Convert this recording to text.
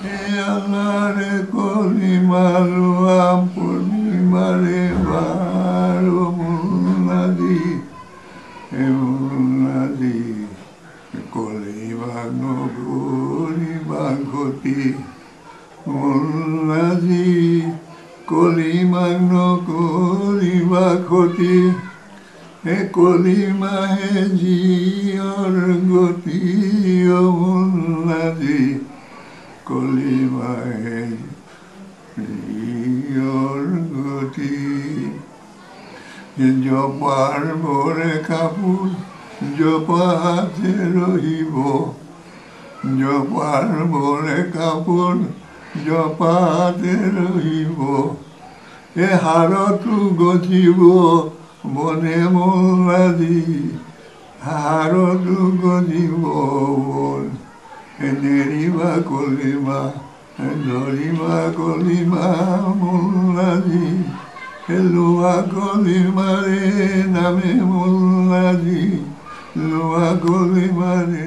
এ আল্লাহরে কলিমালুয়া পূর্ণিমারে বারো মুন্নাদি এ মুন্নাদি কলিমাগ্ন গরিবা ঘটি মুন্নাদি কলিমাগ্ন গরিবা ঘটি এ কলিমাহে জিয়র গতি ও মুন্নাদি কলিমাহে জিয়র গতি জপার ভরে কাপড় জপাতে রহিব জপার ভরে কাপড় জপাতে রহিব এ হারতু গজিব বনে মোলাদি হারতু গজিব বন নেরিবা কলিমা ধরিবা কলিমা মোলাদি লোহা কলিমারে নামে মোলাদি লোহা কলিমারে